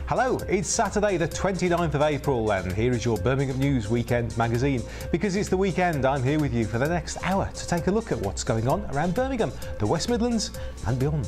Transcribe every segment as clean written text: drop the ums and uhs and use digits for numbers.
Hello, it's Saturday the 29th of April and here is your Birmingham News Weekend magazine. Because it's the weekend, I'm here with you for the next hour to take a look at what's going on around Birmingham, the West Midlands and beyond.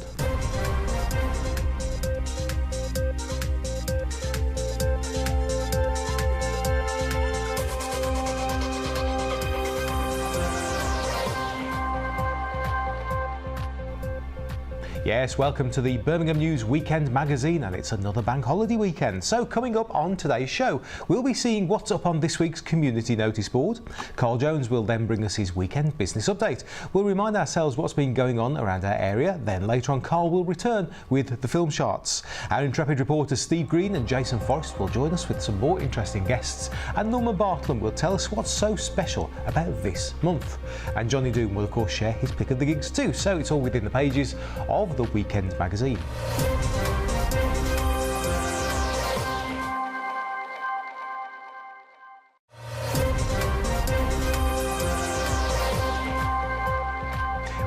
Yes, welcome to the Birmingham News Weekend magazine, and it's another bank holiday weekend. So coming up on today's show, we'll be seeing what's up on this week's community notice board. Carl Jones will then bring us his weekend business update. We'll remind ourselves what's been going on around our area. Then later on, Carl will return with the film charts. Our intrepid reporters Steve Green and Jason Forrest will join us with some more interesting guests. And Norman Bartlam will tell us what's so special about this month. And Johnny Doom will of course share his pick of the gigs too. So it's all within the pages of the Weekend magazine.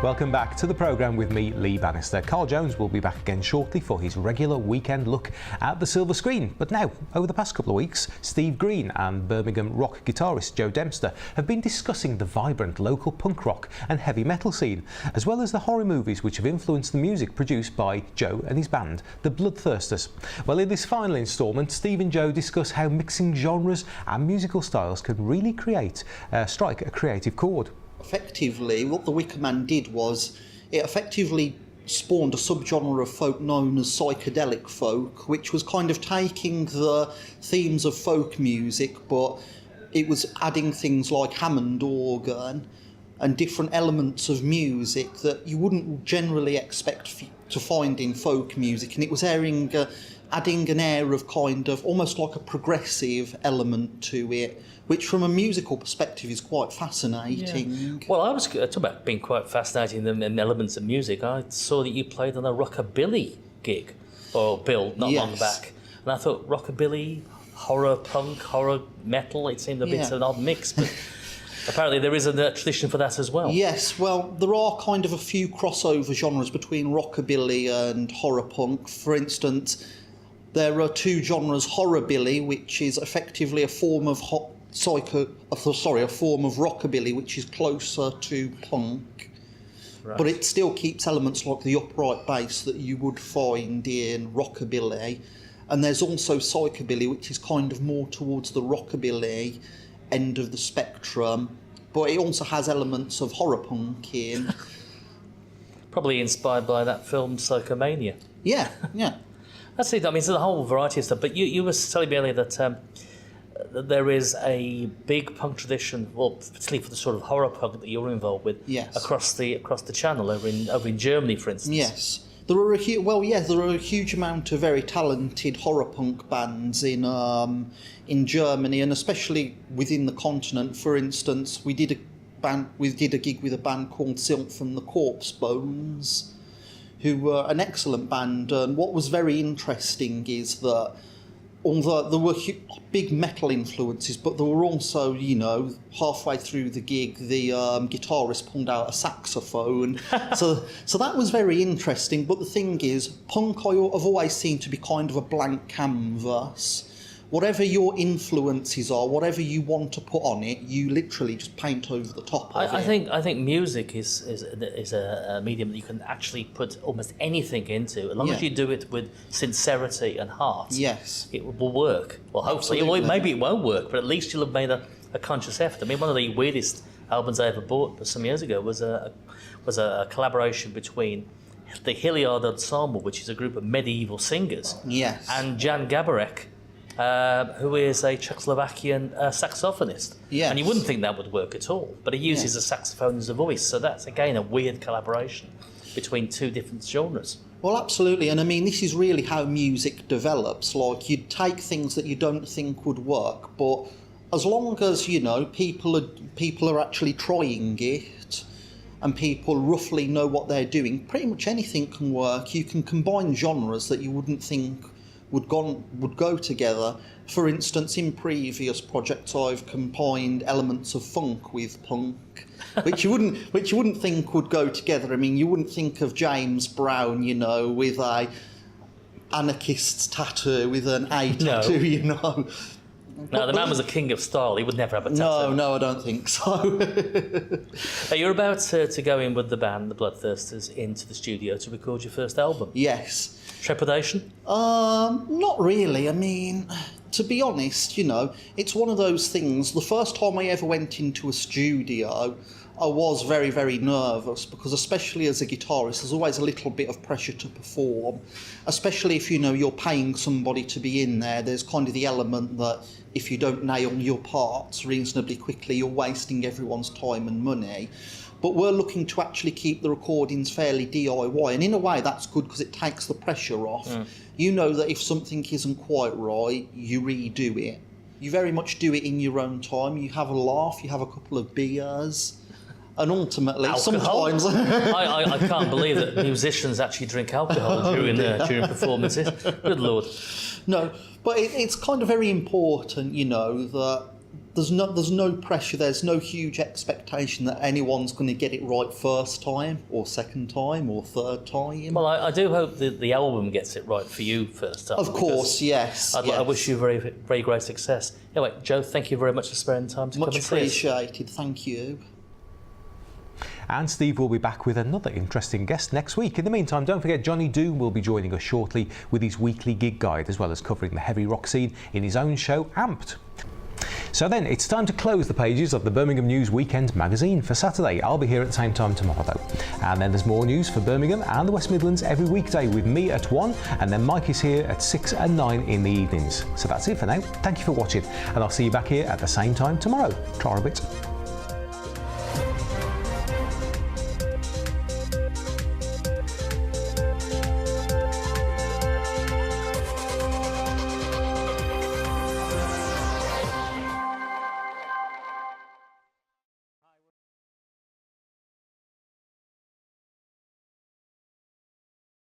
Welcome back to the programme with me, Lee Bannister. Carl Jones will be back again shortly for his regular weekend look at the silver screen. But now, over the past couple of weeks, Steve Green and Birmingham rock guitarist Joe Dempster have been discussing the vibrant local punk rock and heavy metal scene, as well as the horror movies which have influenced the music produced by Joe and his band, the Bloodthirsters. Well, in this final instalment, Steve and Joe discuss how mixing genres and musical styles can really strike a creative chord. Effectively, what the Wicker Man did was it effectively spawned a subgenre of folk known as psychedelic folk, which was kind of taking the themes of folk music, but it was adding things like Hammond organ and different elements of music that you wouldn't generally expect to find in folk music, and it was adding an air of kind of almost like a progressive element to it, which from a musical perspective is quite fascinating. Yeah. Well, I was talking about being quite fascinating in elements of music. I saw that you played on a rockabilly gig, or bill, not long back. And I thought rockabilly, horror punk, horror metal, it seemed a bit of an odd mix, but apparently there is a tradition for that as well. Yes, well, there are kind of a few crossover genres between rockabilly and horror punk. For instance, there are two genres, horrorbilly, which is effectively a form of a form of rockabilly, which is closer to punk. Right. But it still keeps elements like the upright bass that you would find in rockabilly. And there's also psychobilly, which is kind of more towards the rockabilly end of the spectrum, but it also has elements of horror punk in. Probably inspired by that film Psychomania. Yeah. That's it. I mean, it's a whole variety of stuff. But you were telling me earlier that there is a big punk tradition, well, particularly for the sort of horror punk that you're involved with, across the channel over in Germany, for instance. Yes, there are a huge amount of very talented horror punk bands in Germany, and especially within the continent. For instance, we did a gig with a band called Silk from the Corpse Bones, who were an excellent band. And what was very interesting is that although there were big metal influences, but there were also, halfway through the gig, the guitarist pulled out a saxophone. so that was very interesting. But the thing is, punk I've always seemed to be kind of a blank canvas. Whatever your influences are, whatever you want to put on it, you literally just paint over the top of it. I think music is a medium that you can actually put almost anything into, as long as you do it with sincerity and heart. Yes, it will work. Well, hopefully, maybe it won't work, but at least you'll have made a conscious effort. I mean, one of the weirdest albums I ever bought some years ago was a collaboration between the Hilliard Ensemble, which is a group of medieval singers, and Jan Gabarek, who is a Czechoslovakian saxophonist. Yes. And you wouldn't think that would work at all, but he uses a saxophone as a voice, so that's again a weird collaboration between two different genres. Well, absolutely, and I mean, this is really how music develops. Like, you take things that you don't think would work, but as long as, people are actually trying it, and people roughly know what they're doing, pretty much anything can work. You can combine genres that you wouldn't think would go together. For instance, in previous projects, I've combined elements of funk with punk, which you wouldn't think would go together. I mean, you wouldn't think of James Brown, with a anarchist's tattoo with an A No. tattoo, you know. No, the man was a king of style. He would never have a tattoo. No, I don't think so. You're about to go in with the band, the Bloodthirsters, into the studio to record your first album. Yes. Trepidation? Not really. I mean, to be honest, you know, it's one of those things. The first time I ever went into a studio, I was very, very nervous because, especially as a guitarist, there's always a little bit of pressure to perform, especially if, you know, you're paying somebody to be in there. There's kind of the element that if you don't nail your parts reasonably quickly, you're wasting everyone's time and money. But we're looking to actually keep the recordings fairly DIY, and in a way that's good because it takes the pressure off. You know that if something isn't quite right, you redo it. You very much do it in your own time. You have a laugh, you have a couple of beers. And ultimately, Alcohol? sometimes... I can't believe that musicians actually drink alcohol during performances. Good Lord. No, but it's kind of very important, you know, that there's no pressure, there's no huge expectation that anyone's going to get it right first time, or second time, or third time. Well, I do hope that the album gets it right for you first time. Of course, yes. I wish you very, very great success. Anyway, Joe, thank you very much for sparing time to come and see us. Much appreciated, thank you. And Steve will be back with another interesting guest next week. In the meantime, don't forget Johnny Doom will be joining us shortly with his weekly gig guide, as well as covering the heavy rock scene in his own show, Amped. So then, it's time to close the pages of the Birmingham News Weekend magazine for Saturday. I'll be here at the same time tomorrow, though. And then there's more news for Birmingham and the West Midlands every weekday with me at 1, and then Mike is here at 6 and 9 in the evenings. So that's it for now. Thank you for watching, and I'll see you back here at the same time tomorrow. Try a bit.